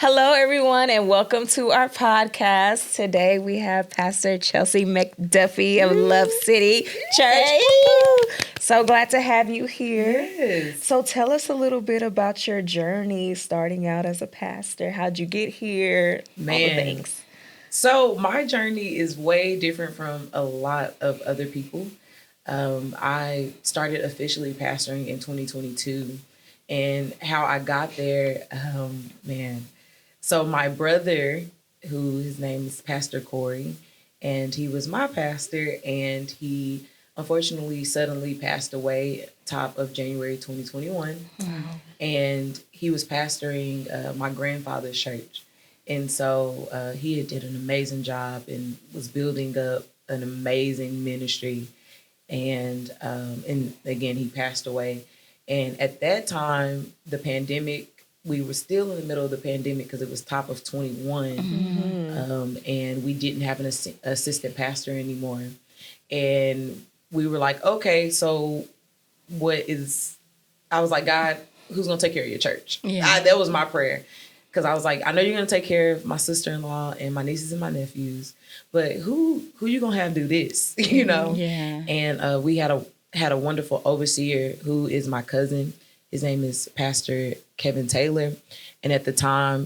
Hello, everyone, and welcome to our podcast. Today we have Pastor Chelsye McDuffie of Love City Church. Hey. So glad to have you here. Yes. So tell us a little bit about your journey starting out as a pastor. How'd you get here? All the things. So my journey is way different from a lot of other people. I started officially pastoring in 2022, and how I got there, So my brother, who his name is Pastor Corey, and he was my pastor, and he unfortunately suddenly passed away top of January 2021. Wow. And he was pastoring my grandfather's church. And so he did an amazing job and was building up an amazing ministry. And again, he passed away. And at that time, the pandemic, we were still in the middle of the pandemic because it was top of 21. And we didn't have an assistant pastor anymore. And we were like, okay, so I was like, God, who's going to take care of your church? Yeah. That was my prayer. Because I was like, I know you're going to take care of my sister-in-law and my nieces and my nephews, but who you going to have do this, you know? Yeah. And we had a wonderful overseer who is my cousin. His name is Pastor Kevin Taylor. And at the time,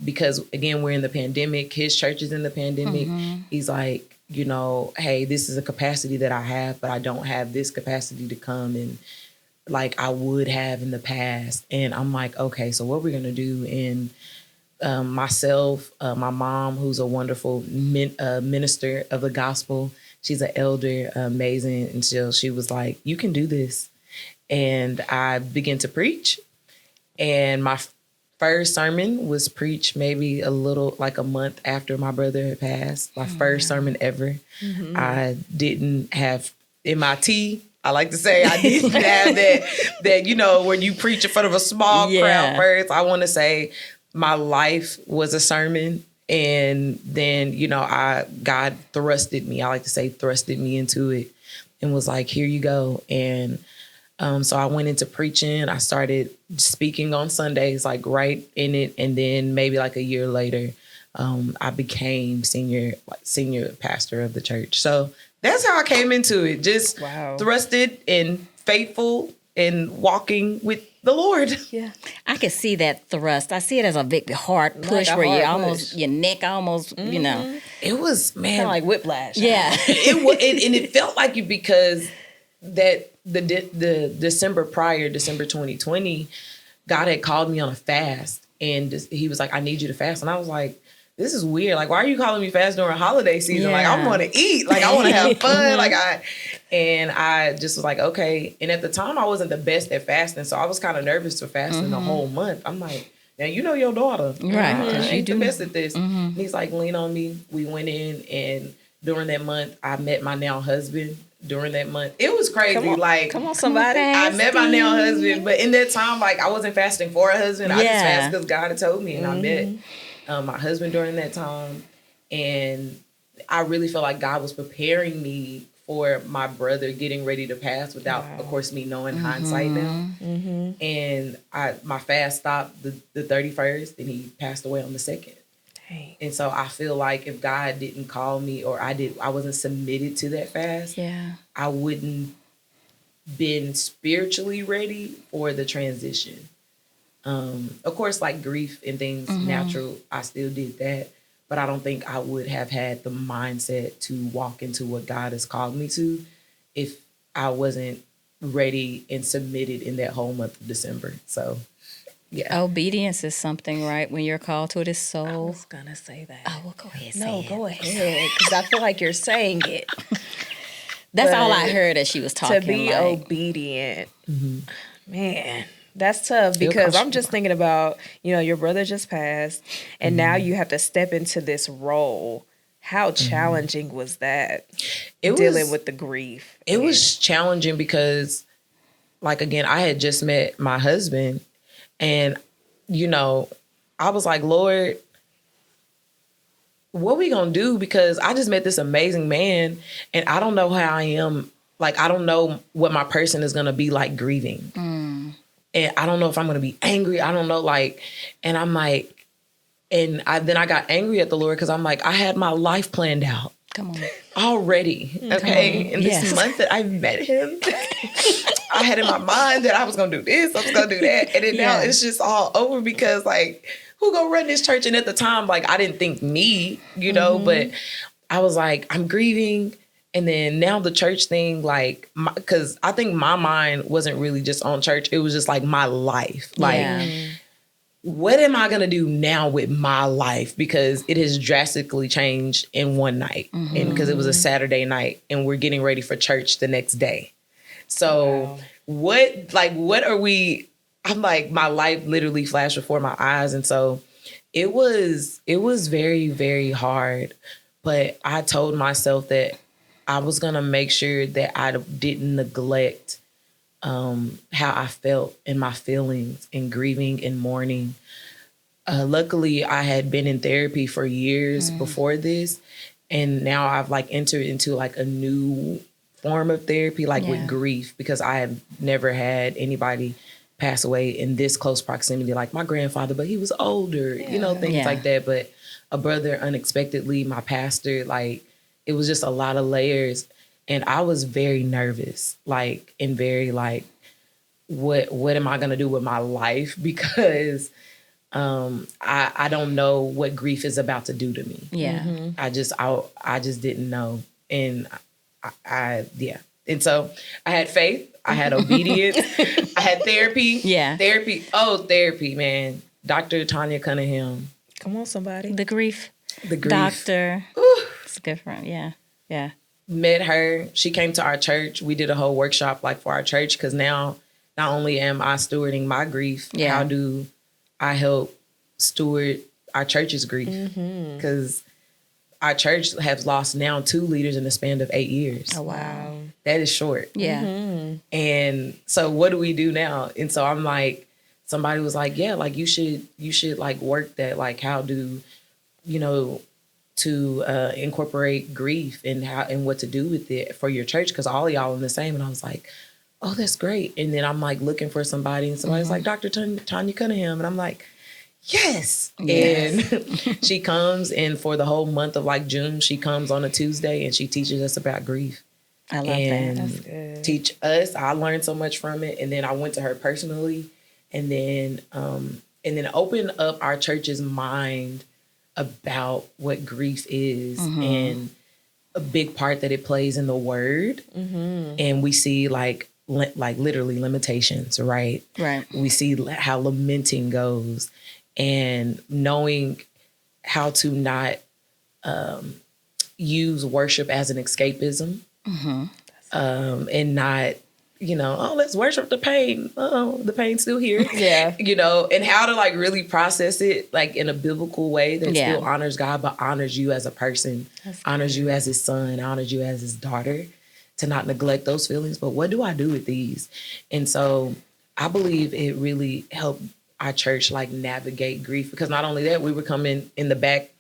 because again, we're in the pandemic, his church is in the pandemic. He's like, you know, hey, this is a capacity that I have, but I don't have this capacity to come and like I would have in the past. And I'm like, okay, so what we're going to do? And myself, my mom, who's a wonderful minister of the gospel, she's an elder, amazing. And so she was like, you can do this. And I began to preach. And my first sermon was preached maybe a month after my brother had passed. My first sermon ever. I didn't have MIT. I like to say I didn't have that, you know, when you preach in front of a small crowd first. I want to say my life was a sermon. And then, you know, God thrusted me. I like to say thrusted me into it and was like, here you go. And so I went into preaching. I started speaking on Sundays, like right in it. And then maybe like a year later, I became senior pastor of the church. So that's how I came into it. Just thrusted and faithful and walking with the Lord. Yeah. I can see that thrust. I see it as a big hard push where your neck almost, you know. It was, man. Kind of like whiplash. Yeah. It felt like it because that the December prior, December 2020, God had called me on a fast. And he was like, I need you to fast. And I was like, this is weird. Like, why are you calling me fast during holiday season? Like, I want to eat. Like, I want to have fun. And I just was like, okay. And at the time, I wasn't the best at fasting. So I was kind of nervous for fasting the whole month. I'm like, now, you know your daughter. Right. She's the best at this. And he's like, lean on me. We went in. And during that month, I met my now husband. During that month, it was crazy. Come on, somebody. I met my now husband. But in that time, like, I wasn't fasting for a husband. I just fasted because God had told me. And I met my husband during that time. And I really felt like God was preparing me for my brother getting ready to pass without, of course, me knowing hindsight now. And my fast stopped the 31st and he passed away on the 2nd. Dang. And so I feel like if God didn't call me or I wasn't submitted to that fast, I wouldn't been spiritually ready for the transition. Of course, like grief and things natural, I still did that. But I don't think I would have had the mindset to walk into what God has called me to if I wasn't ready and submitted in that whole month of December. So, yeah. Obedience is something, right? When you're called to it, is so. I was going to say that. Oh, well, go ahead. No, go ahead. Because I feel like you're saying it. That's all I heard as she was talking. To be obedient. Man. That's tough because I'm just thinking about, you know, your brother just passed and now you have to step into this role. How challenging was that? Dealing with the grief. It was challenging because, like, again, I had just met my husband and, you know, I was like, Lord, what we gonna do? Because I just met this amazing man and I don't know how I am. Like, I don't know what my person is gonna be like grieving. And I don't know if I'm going to be angry. I don't know, like, and I'm like, And then I got angry at the Lord because I'm like, I had my life planned out. Come on. Already. Okay. And this month that I met him, I had in my mind that I was going to do this, I was going to do that. And then now it's just all over because like, who gonna run this church? And at the time, like, I didn't think me, you know, but I was like, I'm grieving. And then now the church thing, like, because I think my mind wasn't really just on church. It was just like my life. Like, what am I going to do now with my life? Because it has drastically changed in one night. And because it was a Saturday night and we're getting ready for church the next day. So what are we, I'm like, my life literally flashed before my eyes. And so it was very, very hard. But I told myself that I was going to make sure that I didn't neglect how I felt and my feelings and grieving and mourning. Luckily, I had been in therapy for years before this. And now I've like entered into like a new form of therapy, like with grief, because I have never had anybody pass away in this close proximity, like my grandfather, but he was older, you know, things like that. But a brother unexpectedly, my pastor, like it was just a lot of layers. And I was very nervous, like, and very like, what am I going to do with my life? Because I don't know what grief is about to do to me. Yeah. I just didn't know. And I. And so I had faith, I had obedience, I had therapy. Yeah. Therapy, man. Dr. Tanya Cunningham. Come on, somebody. The grief. Ooh. Doctor. It's different. Yeah. Yeah. Met her. She came to our church. We did a whole workshop like for our church because now not only am I stewarding my grief, how do I help steward our church's grief? Because our church has lost now 2 leaders in the span of 8 years. Oh, wow. That is short. Yeah. And so what do we do now? And so I'm like, somebody was like, yeah, like you should like work that, like how do, you know, to incorporate grief and how and what to do with it for your church, because all of y'all are the same. And I was like, oh, that's great. And then I'm like looking for somebody, and somebody's like, Dr. Tanya Cunningham. And I'm like, yes. And she comes, and for the whole month of like June, she comes on a Tuesday and she teaches us about grief. I love that. That's good. Teach us. I learned so much from it. And then I went to her personally, and then opened up our church's mind about what grief is and a big part that it plays in the word. And we see like literally limitations, right? Right. We see how lamenting goes, and knowing how to not use worship as an escapism, and not, you know, oh, let's worship the pain. Oh, the pain's still here. Yeah. You know, and how to like really process it like in a biblical way that still honors God, but honors you as a person, honors you as his son, honors you as his daughter, to not neglect those feelings. But what do I do with these? And so I believe it really helped our church like navigate grief, because not only that, we were coming in the back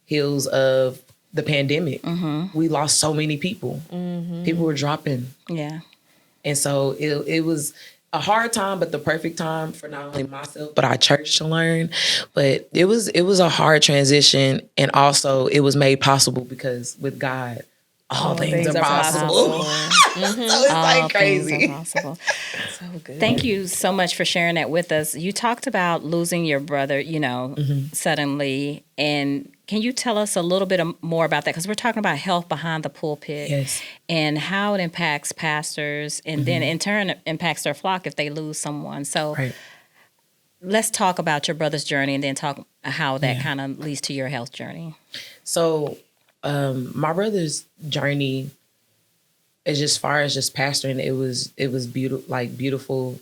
hills of the pandemic. We lost so many people. People were dropping. Yeah. And so it was a hard time, but the perfect time for not only myself, but our church to learn. But it was a hard transition. And also it was made possible because with God, all things are possible. So it's like crazy. So good. Thank you so much for sharing that with us. You talked about losing your brother, you know, suddenly. And can you tell us a little bit more about that? Because we're talking about health behind the pulpit and how it impacts pastors, and then in turn impacts their flock if they lose someone. So let's talk about your brother's journey, and then talk how that kind of leads to your health journey. So my brother's journey, as far as just pastoring, it was beautiful.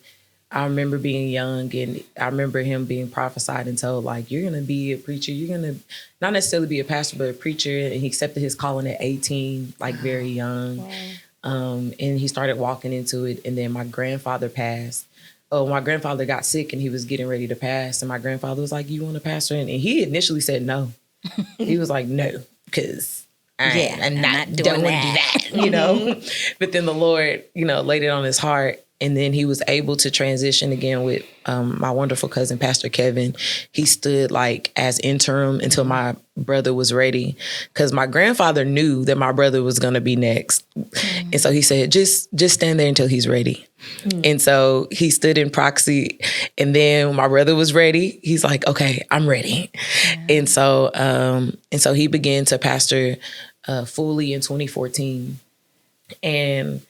I remember being young, and I remember him being prophesied and told, like, you're going to be a preacher. You're going to not necessarily be a pastor, but a preacher. And he accepted his calling at 18, like very young. Wow. And he started walking into it. And then my grandfather passed. Oh, my grandfather got sick and he was getting ready to pass. And my grandfather was like, you want to pastor? And he initially said no. He was like, no, because I'm not doing that, you know? But then the Lord, you know, laid it on his heart. And then he was able to transition again with my wonderful cousin, Pastor Kevin. He stood like as interim until my brother was ready, because my grandfather knew that my brother was going to be next. And so he said, just stand there until he's ready. And so he stood in proxy. And then when my brother was ready, he's like, okay, I'm ready. And so he began to pastor fully in 2014. And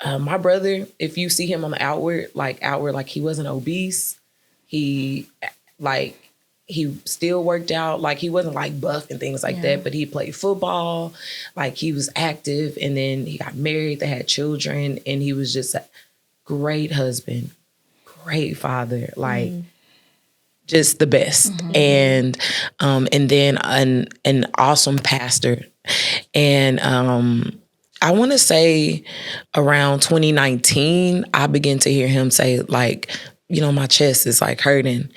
my brother, if you see him on the outward, like he wasn't obese. He still worked out. Like he wasn't like buff and things like that, but he played football. Like he was active, and then he got married. They had children, and he was just a great husband, great father, like just the best. And then an awesome pastor. And I want to say around 2019, I began to hear him say like, my chest is like hurting.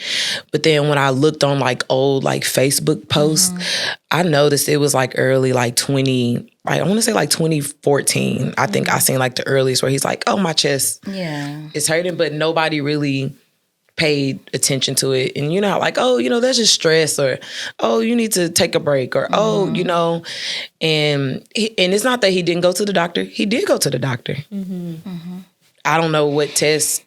But then when I looked on like old like Facebook posts, I noticed it was like early like I want to say like 2014. I think I seen like the earliest where he's like, oh, my chest is hurting, but nobody really paid attention to it. And like, oh, that's just stress, or, oh, you need to take a break, or, oh, and it's not that he didn't go to the doctor. He did go to the doctor. I don't know what tests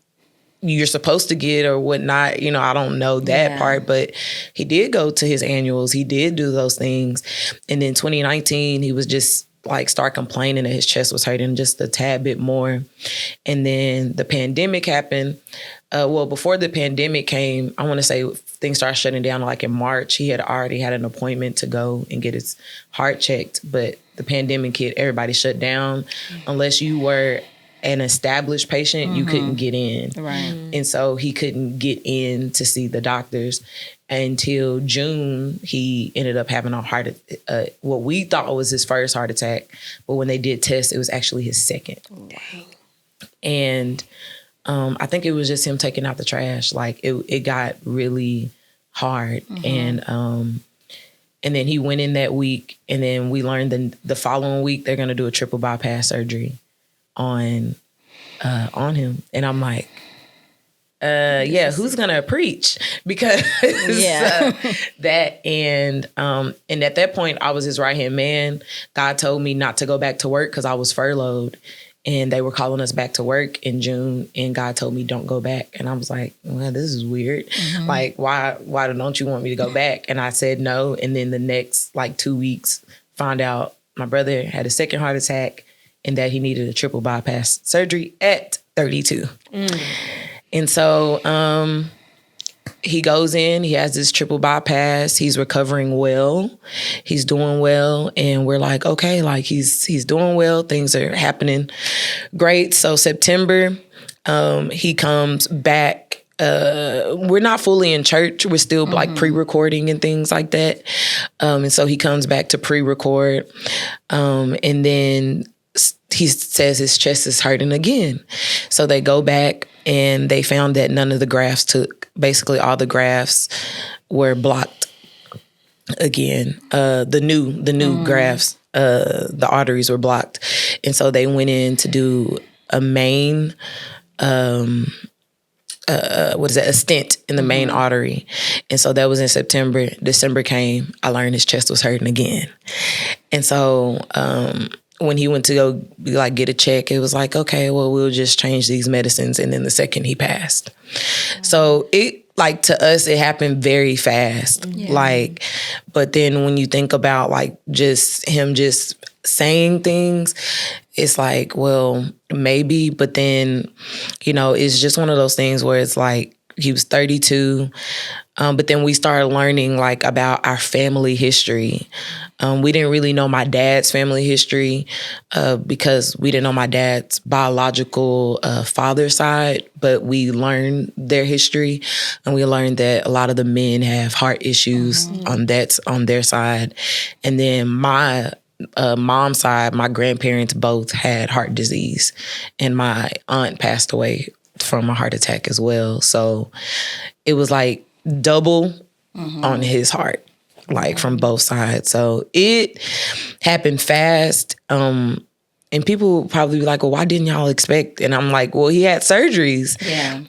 you're supposed to get or whatnot. I don't know that part, but he did go to his annuals. He did do those things. And then 2019, he was just like start complaining that his chest was hurting just a tad bit more. And then the pandemic happened. Before the pandemic came, I want to say things started shutting down like in March. He had already had an appointment to go and get his heart checked, but the pandemic hit, everybody shut down. Unless you were an established patient, you couldn't get in. Right. And so he couldn't get in to see the doctors until June. He ended up having what we thought was his first heart attack, but when they did tests, it was actually his second. Dang. And I think it was just him taking out the trash. Like it got really hard. And then he went in that week, and then we learned the following week they're going to do a triple bypass surgery on him. And I'm like, who's going to preach? Because that, and at that point I was his right-hand man. God told me not to go back to work because I was furloughed. And they were calling us back to work in June, and God told me, don't go back. And I was like, well, this is weird. Like, why don't you want me to go back? And I said no. And then the next like 2 weeks, found out my brother had a second heart attack and that he needed a triple bypass surgery at 32. And so he goes in, he has this triple bypass. He's recovering well. He's doing well. And we're like, okay, like he's doing well. Things are happening great. So September, he comes back. We're not fully in church. We're still like pre-recording and things like that. And so he comes back to pre-record. And then he says his chest is hurting again. So they go back and they found that none of the grafts took. Basically, all the grafts were blocked again. The new grafts, the arteries were blocked. And so they went in to do a main, a stent in the main artery. And so that was in September. December came, I learned his chest was hurting again. And so when he went to go like get a check, it was like, okay, well, we'll just change these medicines. And then the second he passed. So it, like, to us, it happened very fast. Like, but then when you think about like just him just saying things, it's like, well, maybe, but then, it's just one of those things where it's like, he was 32. But then we started learning like about our family history. We didn't really know my dad's family history because we didn't know my dad's biological father's side, but we learned their history, and we learned that a lot of the men have heart issues on their side. And then my mom's side, my grandparents both had heart disease, and my aunt passed away from a heart attack as well. So it was like double on his heart, like from both sides. So it happened fast. And people probably be like, well, why didn't y'all expect? And I'm like, well, he had surgeries. Yeah.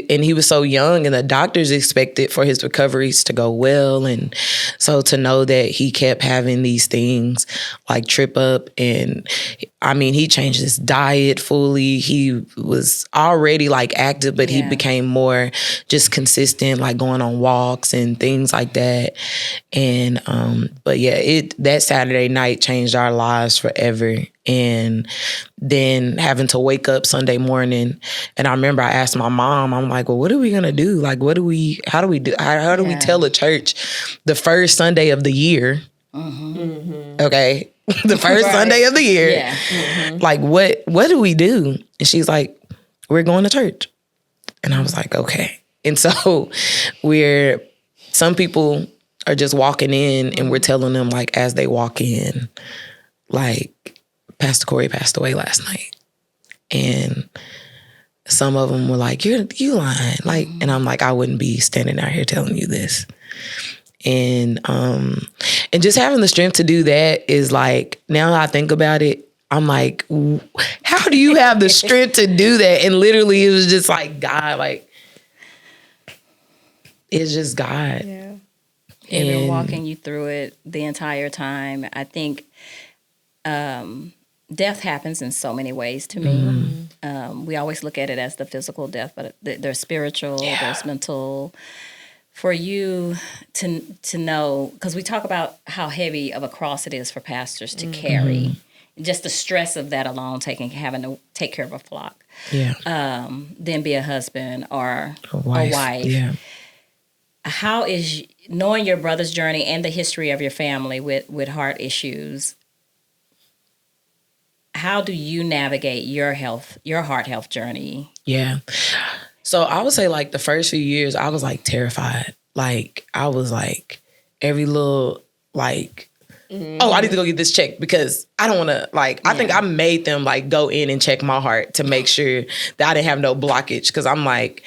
And he was so young, and the doctors expected for his recoveries to go well. And so to know that he kept having these things like trip up, and I mean, he changed his diet fully. He was already like active, but he became more just consistent, like going on walks and things like that. And, but yeah, that Saturday night changed our lives forever. And then having to wake up Sunday morning. And I remember I asked my mom, I'm like, well, what are we going to do? Like, how do we tell a church the first Sunday of the year? Mm-hmm. Okay. The first Sunday of the year. Yeah. Mm-hmm. Like, what do we do? And she's like, we're going to church. And I was like, okay. And so some people are just walking in, and we're telling them, like, as they walk in, like, Pastor Corey passed away last night. And some of them were like, you lying. Like, and I'm like, I wouldn't be standing out here telling you this. And just having the strength to do that is like, now I think about it, I'm like, how do you have the strength to do that? And literally it was just like God, like, it's just God. Yeah. And been walking you through it the entire time. I think death happens in so many ways to me. Mm-hmm. We always look at it as the physical death, but there's spiritual, there's mental. For you to know, because we talk about how heavy of a cross it is for pastors to carry, just the stress of that alone, having to take care of a flock, then be a husband or a wife. Yeah. How is knowing your brother's journey and the history of your family with heart issues? How do you navigate your heart health journey? Yeah. So I would say like the first few years, I was like terrified. Like I was like every little like, oh, I need to go get this checked because I don't want to like, I think I made them like go in and check my heart to make sure that I didn't have no blockage. Cause I'm like,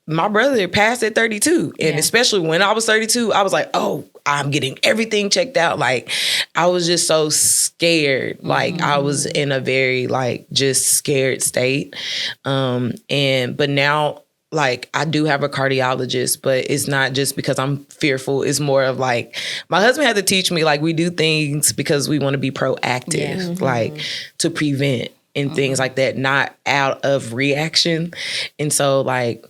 my brother passed at 32. And especially when I was 32, I was like, oh, I'm getting everything checked out. Like I was just so scared. Like I was in a very like just scared state. But now like I do have a cardiologist, but it's not just because I'm fearful. It's more of like my husband had to teach me like we do things because we want to be proactive, like to prevent and things like that, not out of reaction. And so like,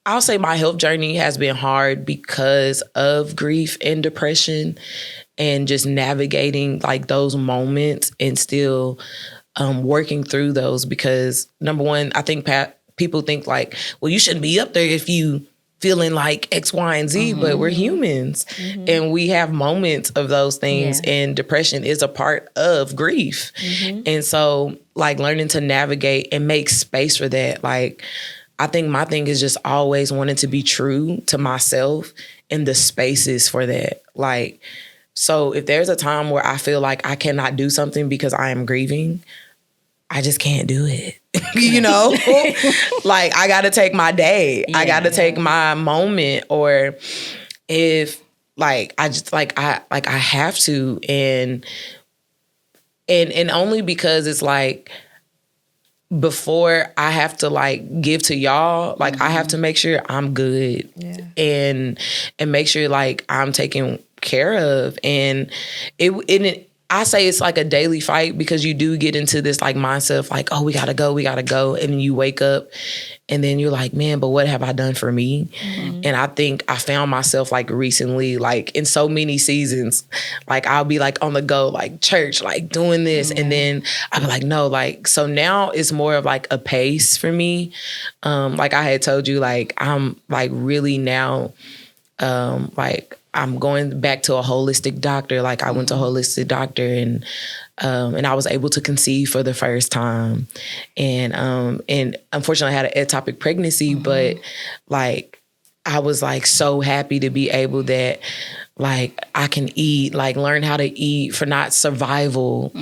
I'll say my health journey has been hard because of grief and depression and just navigating like those moments and still working through those because number one, I think people think like, well, you shouldn't be up there if you feeling like X, Y, and Z, but we're humans and we have moments of those things and depression is a part of grief. And so like learning to navigate and make space for that. Like, I think my thing is just always wanting to be true to myself and the spaces for that. Like, so if there's a time where I feel like I cannot do something because I am grieving, I just can't do it. You know, like I got to take my day. I got to take my moment. Or if like, I just like, I have to. And only because it's like, before I have to like give to y'all, like I have to make sure I'm good and make sure like I'm taken care of. And I say it's like a daily fight because you do get into this like mindset of like, oh, we gotta go. And you wake up and then you're like, man, but what have I done for me? And I think I found myself like recently, like in so many seasons, like I'll be like on the go, like church, like doing this. And then I'll be like, no, like, so now it's more of like a pace for me. Like I had told you, like, I'm like really now, like, I'm going back to a holistic doctor. Like I went to a holistic doctor and I was able to conceive for the first time. And unfortunately I had an ectopic pregnancy, but like, I was like so happy to be able that like I can eat, like learn how to eat for not survival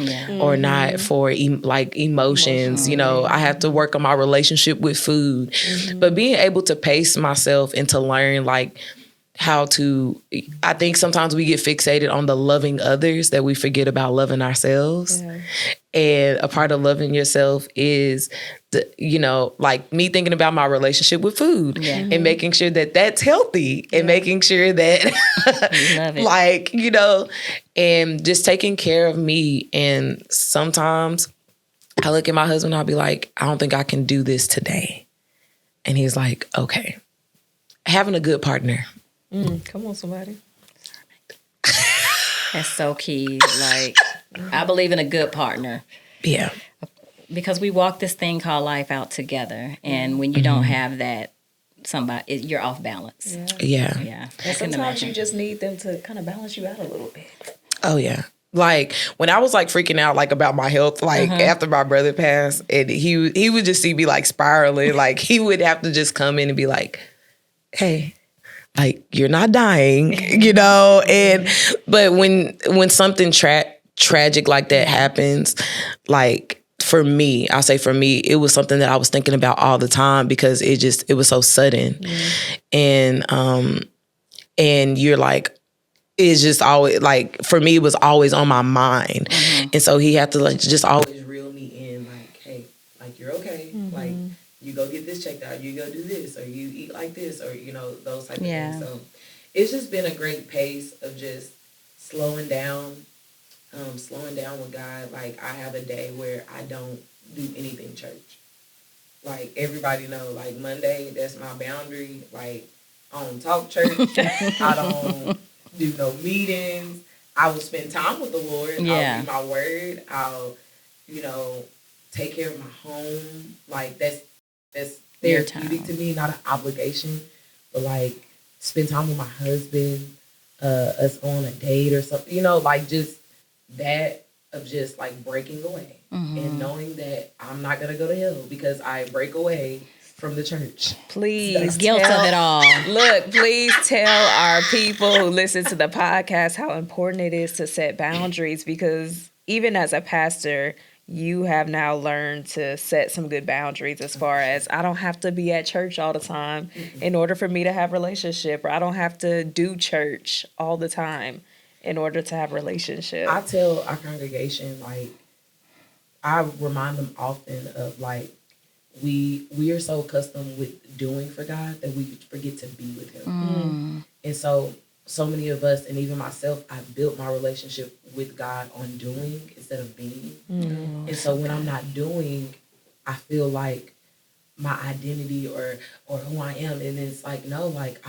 or not for like emotions. You know, I have to work on my relationship with food, but being able to pace myself and to learn like, I think sometimes we get fixated on the loving others that we forget about loving ourselves. Yeah. And a part of loving yourself is, like me thinking about my relationship with food and making sure that that's healthy and making sure that, love it. Like, and just taking care of me. And sometimes I look at my husband, I'll be like, I don't think I can do this today. And he's like, okay. Having a good partner. Come on, somebody. That's so key. Like, I believe in a good partner. Yeah. Because we walk this thing called life out together. And when you don't have that, you're off balance. Yeah. And sometimes you just need them to kind of balance you out a little bit. Oh, yeah. Like, when I was, like, freaking out, like, about my health, like, after my brother passed, and he would just see me, like, spiraling. Like, he would have to just come in and be like, hey, like, you're not dying, but when something tragic like that happens, like, for me, it was something that I was thinking about all the time because it was so sudden. And you're like, it's just always, like, for me, it was always on my mind. And so he had to, like, just always reel me in, like, hey, like, you're okay. Like, you go get this checked out, you go do this, or you eat like this, or, those type of things. So it's just been a great pace of just slowing down with God. Like, I have a day where I don't do anything church. Like, everybody know, like, Monday, that's my boundary. Like, I don't talk church. I don't do no meetings. I will spend time with the Lord. I'll read my word. I'll, take care of my home. Like, that's therapeutic to me, not an obligation, but, like, spend time with my husband, us on a date or something, like, just that of just, like, breaking away and knowing that I'm not going to go to hell because I break away from the church. Please. Guilt of it all. Look, please tell our people who listen to the podcast how important it is to set boundaries, because even as a pastor, you have now learned to set some good boundaries as far as I don't have to be at church all the time in order for me to have a relationship, or I don't have to do church all the time in order to have a relationship. I tell our congregation, like, I remind them often of, like, we are so accustomed with doing for God that we forget to be with him. And so many of us, and even myself, I've built my relationship with God on doing instead of being. And so when I'm not doing, I feel like my identity or who I am. And it's like, no, like,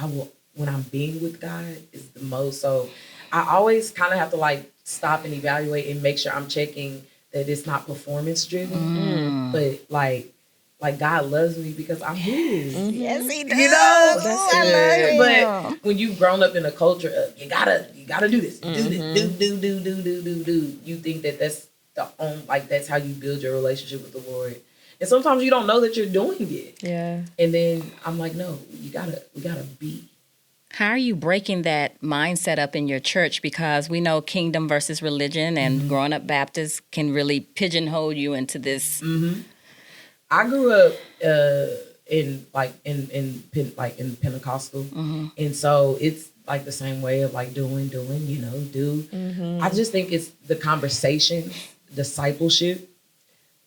when I'm being with God is the most. So I always kind of have to, like, stop and evaluate and make sure I'm checking that it's not performance driven, but like God loves me because I'm his. Yes, he does. That's good. But when you've grown up in a culture of you gotta do this, do this, do. You think that that's that's how you build your relationship with the Lord. And sometimes you don't know that you're doing it. Yeah. And then I'm like, no, we gotta be. How are you breaking that mindset up in your church? Because we know kingdom versus religion, and growing up Baptist can really pigeonhole you into this. I grew up in Pentecostal, and so it's like the same way of like doing, do. I just think it's the conversation, discipleship.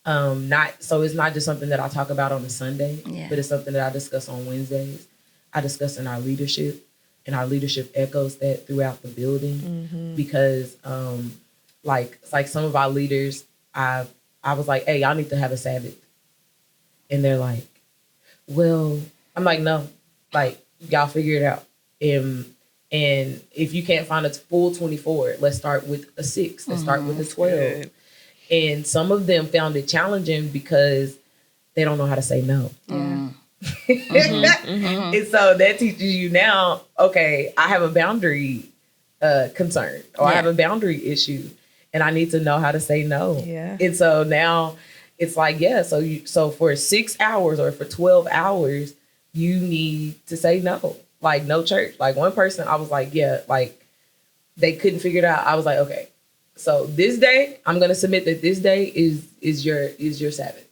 It's not just something that I talk about on a Sunday, but it's something that I discuss on Wednesdays. I discuss in our leadership, and our leadership echoes that throughout the building because, like some of our leaders, I was like, hey, y'all need to have a Sabbath. And they're like, well, I'm like, no, like, y'all figure it out. And if you can't find a full 24, let's start with a 6. Let's start with a 12. Good. And some of them found it challenging because they don't know how to say no. And so that teaches you now, okay, I have a boundary concern, or I have a boundary issue, and I need to know how to say no. Yeah. And so now it's like, so for 6 hours or for 12 hours, you need to say no. Like, no church. Like, one person, I was like, like, they couldn't figure it out. I was like, okay, so this day, I'm going to submit that this day is your Sabbath,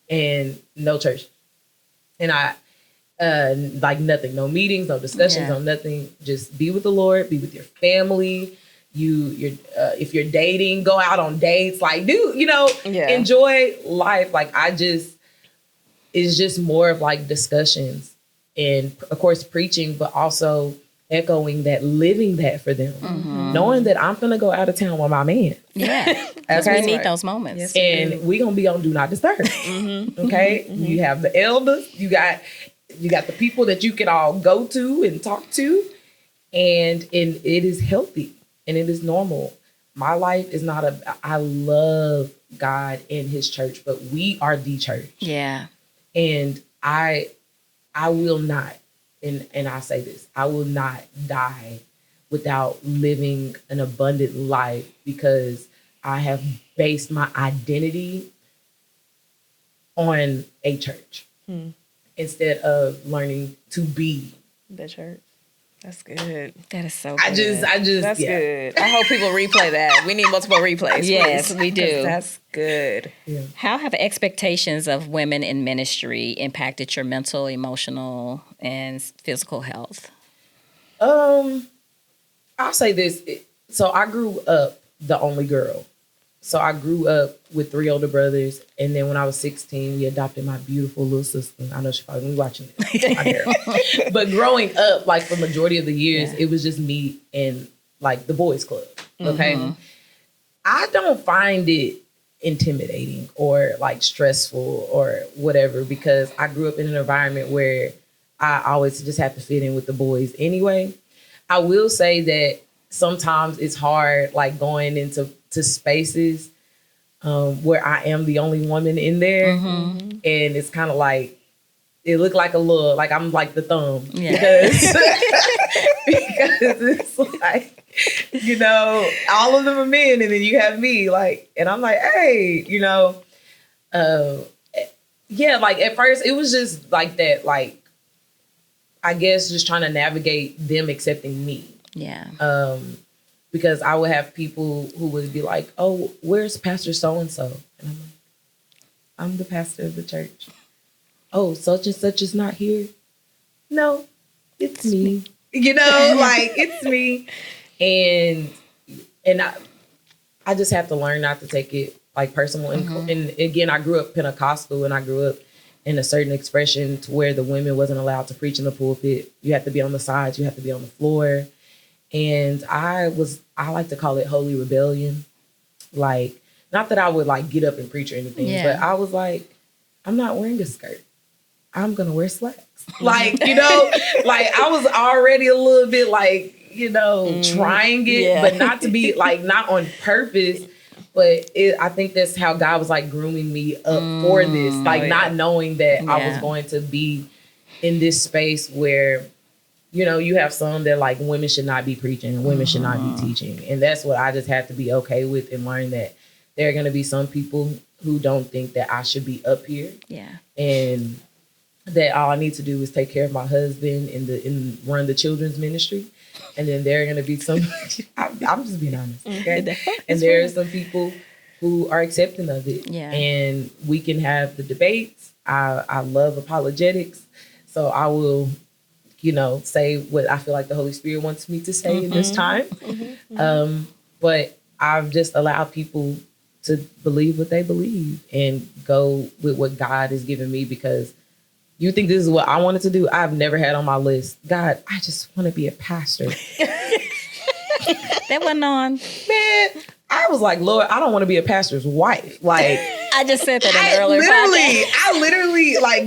and no church. And Like nothing, no meetings, no discussions, no nothing. Just be with the Lord, be with your family. If you're dating, go out on dates. Like, enjoy life. Like, it's just more of like discussions and of course preaching, but also echoing that, living that for them, knowing that I'm gonna go out of town with my man. Yeah, because we need those moments. Yes, and we gonna be on Do Not Disturb. Okay, you have the elders, you got the people that you can all go to and talk to, and it is healthy and it is normal. My life is not I love God and His church, but we are the church. Yeah, and I will not. And I say this, I will not die without living an abundant life because I have based my identity on a church instead of learning to be the church. That's good. That is so good. I just That's good. I hope people replay that. We need multiple replays. Yes, please, we do. That's good. Yeah. How have expectations of women in ministry impacted your mental, emotional, and physical health? I'll say this. So I grew up the only girl. So I grew up with 3 older brothers, and then when I was 16, we adopted my beautiful little sister. I know she's probably gonna be watching this. But growing up, like for majority of the years, it was just me and like the boys' club. Okay, I don't find it intimidating or like stressful or whatever because I grew up in an environment where I always just have to fit in with the boys anyway. I will say that sometimes it's hard, like going into spaces where I am the only woman in there, and it's kind of like it looked like a little like I'm like the thumb because it's like all of them are men, and then you have me like, and I'm like, hey, like at first it was just like that, like I guess just trying to navigate them accepting me. Yeah. Because I would have people who would be like, oh, where's Pastor so-and-so? And I'm like, I'm the pastor of the church. Oh, such and such is not here? No, it's me. Like, it's me. And I just have to learn not to take it like personal. And again, I grew up Pentecostal, and I grew up in a certain expression to where the women wasn't allowed to preach in the pulpit. You have to be on the sides. You have to be on the floor. And I like to call it holy rebellion. Like, not that I would like get up and preach or anything, but I was like, I'm not wearing a skirt. I'm going to wear slacks. Like, like I was already a little bit like, trying it, but not to be like, not on purpose. But I think that's how God was like grooming me up for this. Like not knowing that I was going to be in this space where, you have some that like women should not be preaching and women should not be teaching. And that's what I just have to be okay with and learn that there are going to be some people who don't think that I should be up here. Yeah. And that all I need to do is take care of my husband and run the children's ministry. And then there are going to be some, I'm just being honest. Okay? And there are some people who are accepting of it. Yeah. And we can have the debates. I love apologetics. So I will, say what I feel like the Holy Spirit wants me to say in this time. But I've just allowed people to believe what they believe and go with what God has given me, because you think this is what I wanted to do? I've never had on my list, God, I just want to be a pastor. That wasn't on. Man, I was like, Lord, I don't want to be a pastor's wife. Like, I just said that in earlier podcast. I literally I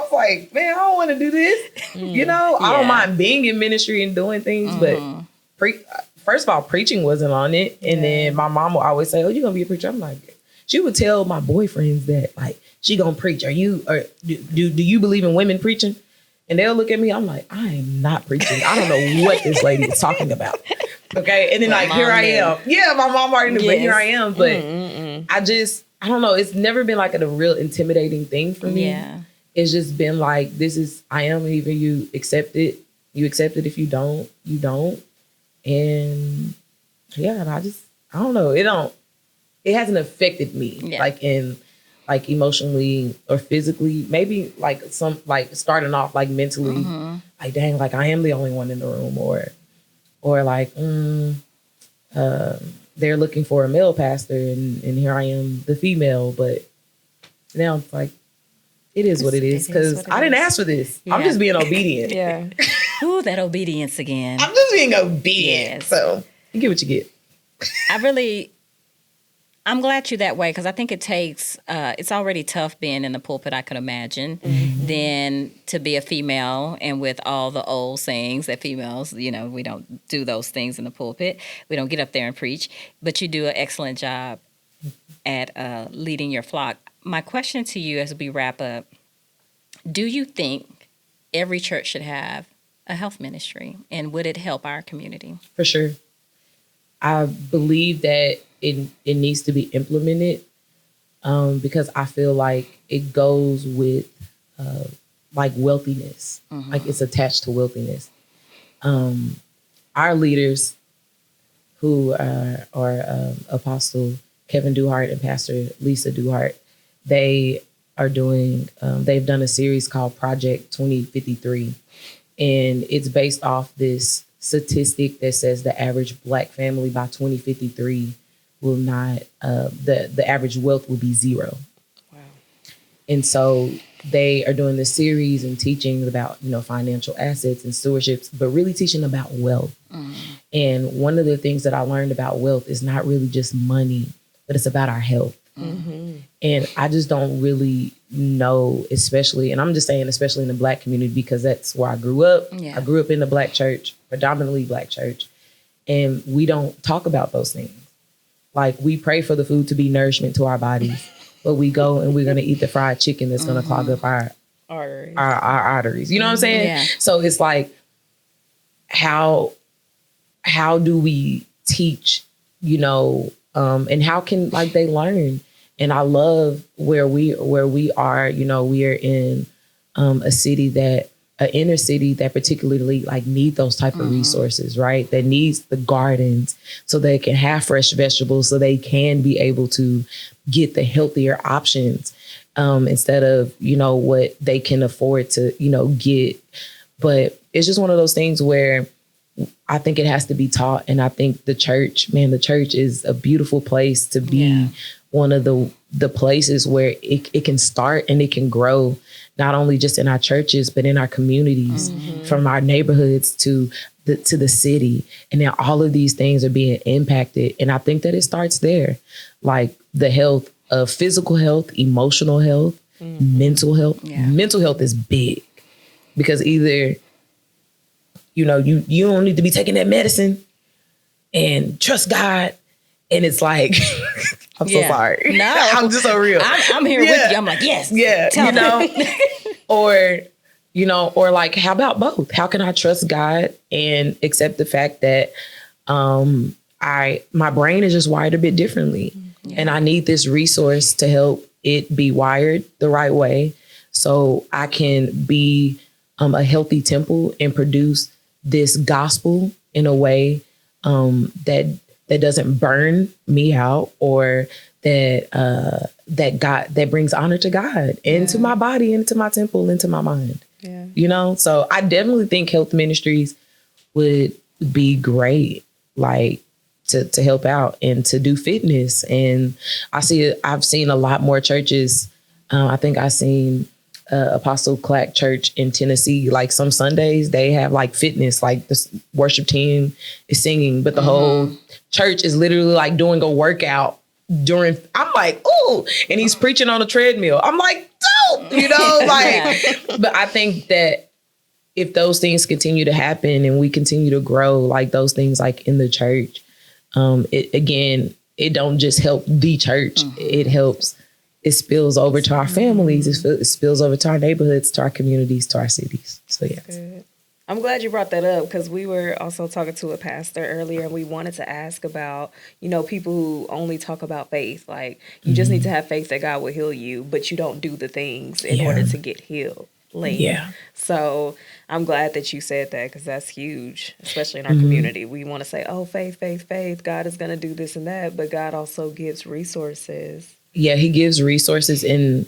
was like, man, I don't want to do this. I don't mind being in ministry and doing things, but first of all, preaching wasn't on it. And then my mom would always say, oh, you're going to be a preacher? I'm like, she would tell my boyfriends that, like, she going to preach. Do you believe in women preaching? And they'll look at me. I'm like, I am not preaching. I don't know what this lady is talking about. Okay. And then like, here I am. Yeah, my mom already knew, but here I am. But I don't know. It's never been like a real intimidating thing for me. Yeah. It's just been like, I am, either you accept it. You accept it. If you don't, you don't. And yeah, and I don't know. It hasn't affected me like in like emotionally or physically, maybe like some, like starting off like mentally, like, dang, like I am the only one in the room, or like, they're looking for a male pastor and here I am, the female. But now it's like, it is what it is, because I didn't ask for this. Yeah. I'm just being obedient. Yeah. Ooh, that obedience again. I'm just being obedient. Yes. So you get what you get. I'm glad you're that way, because I think it takes, it's already tough being in the pulpit, I could imagine. Then to be a female, and with all the old sayings that females, we don't do those things in the pulpit. We don't get up there and preach. But you do an excellent job at leading your flock. My question to you as we wrap up, do you think every church should have a health ministry, and would it help our community? For sure. I believe that it needs to be implemented, because I feel like it goes with like wealthiness, like it's attached to wealthiness. Our leaders, who are Apostle Kevin Duhart and Pastor Lisa Duhart, they are doing, they've done a series called Project 2053. And it's based off this statistic that says the average Black family by 2053 will not, the average wealth will be 0. Wow. And so they are doing this series and teaching about, financial assets and stewardships, but really teaching about wealth. And one of the things that I learned about wealth is not really just money, but it's about our health. And I just don't really know, especially, and I'm just saying, especially in the Black community, because that's where I grew up. Yeah. I grew up in the Black church, predominantly Black church. And we don't talk about those things. Like, we pray for the food to be nourishment to our bodies, but we go and we're going to eat the fried chicken that's going to clog up our arteries. You know what I'm saying? Yeah. So it's like, how do we teach, and how can they learn? And I love where we are, we are in a city an inner city that particularly need those type of resources, right? That needs the gardens so they can have fresh vegetables, so they can be able to get the healthier options instead of, what they can afford to, get. But it's just one of those things where I think it has to be taught. And I think the church is a beautiful place to be. One of the places where it can start and it can grow, not only just in our churches, but in our communities, from our neighborhoods to the city. And now all of these things are being impacted. And I think that it starts there, like the health of physical health, emotional health, mental health. Yeah. Mental health is big, because either, you don't need to be taking that medicine and trust God. And it's like, I'm so sorry. No, I'm just so real. I'm here with you. I'm like, yes. Yeah. Or like, how about both? How can I trust God and accept the fact that my brain is just wired a bit differently, and I need this resource to help it be wired the right way, so I can be a healthy temple and produce this gospel in a way that doesn't burn me out, or that brings honor to God into my body, into my temple, into my mind. Yeah. So I definitely think health ministries would be great, to help out and to do fitness. And I've seen a lot more churches. I think I've seen Apostle Clack Church in Tennessee. Some Sundays they have fitness, the worship team is singing, but the whole church is literally doing a workout during. I'm like, ooh, and he's preaching on a treadmill. I'm like, dope, But I think that if those things continue to happen and we continue to grow, those things in the church, it don't just help the church. It spills over to our families. It spills over to our neighborhoods, to our communities, to our cities. So, yes. Good. I'm glad you brought that up, because we were also talking to a pastor earlier, and we wanted to ask about, people who only talk about faith. You just need to have faith that God will heal you, but you don't do the things in order to get healed. Yeah. So I'm glad that you said that, because that's huge, especially in our community. We want to say, oh, faith, faith, faith. God is going to do this and that, but God also gives resources. Yeah, he gives resources and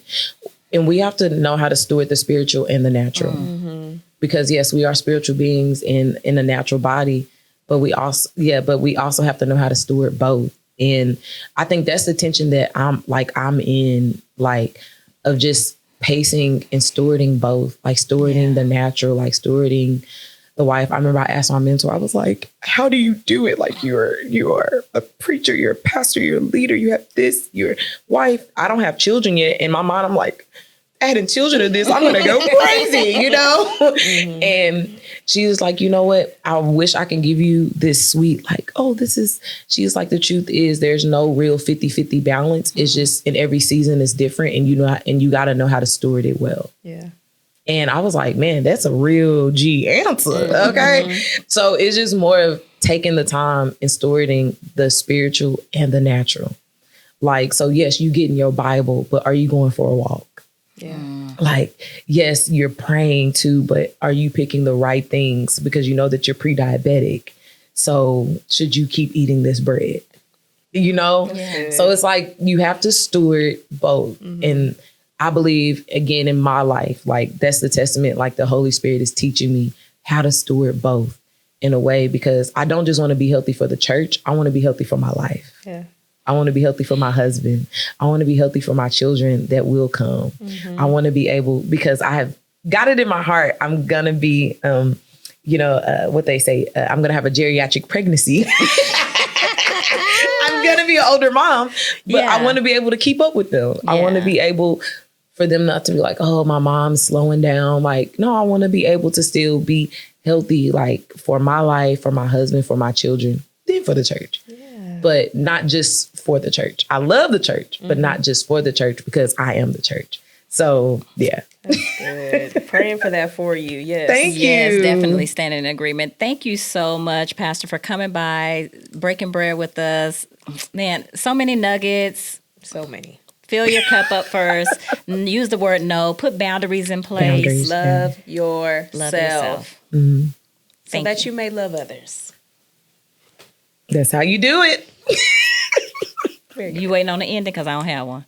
we have to know how to steward the spiritual and the natural. Mm-hmm. Because yes, we are spiritual beings in a natural body, but we also have to know how to steward both. And I think that's the tension that I'm in, like, of just pacing and stewarding both, like stewarding the natural, like stewarding the wife. I remember I asked my mentor, I was like, how do you do it? Like, you are a preacher, you're a pastor, you're a leader, you have this, your wife. I don't have children yet. In my mind, I'm like, adding children to this, I'm going to go crazy, you know? Mm-hmm. And she was like, you know what? I wish I can give you this sweet, like, she's like, the truth is there's no real 50-50 balance. Mm-hmm. It's just in every season is different. And you got to know how to steward it well. Yeah. And I was like, man, that's a real G answer. Mm-hmm. Okay. So it's just more of taking the time and stewarding the spiritual and the natural. Like, so yes, you get in your Bible, but are you going for a walk? Yeah. Like, yes, you're praying too, but are you picking the right things? Because you know that you're pre-diabetic. So should you keep eating this bread? You know? Yeah. So it's like you have to steward both. Mm-hmm. And I believe, again, in my life, like that's the testament, like the Holy Spirit is teaching me how to steward both in a way, because I don't just want to be healthy for the church. I want to be healthy for my life. Yeah. I want to be healthy for my husband. I want to be healthy for my children that will come. Mm-hmm. I want to be able, because I have got it in my heart, I'm going to be, what they say, I'm going to have a geriatric pregnancy. I'm going to be an older mom, but I want to be able to keep up with them. Yeah. I want to be able for them not to be like, oh, my mom's slowing down. Like, no, I want to be able to still be healthy, like for my life, for my husband, for my children, then for the church. Yeah. But not just for the church. I love the church, but not just for the church, because I am the church. So, yeah. That's good. Praying for that for you. Yes. Thank you. Yes, definitely stand in agreement. Thank you so much, Pastor, for coming by, breaking bread with us. Man, so many nuggets. So many. Fill your cup up first. Use the word no. Put boundaries in place. Love yourself. Mm-hmm. So that you may love others. That's how you do it. You waiting on the ending because I don't have one.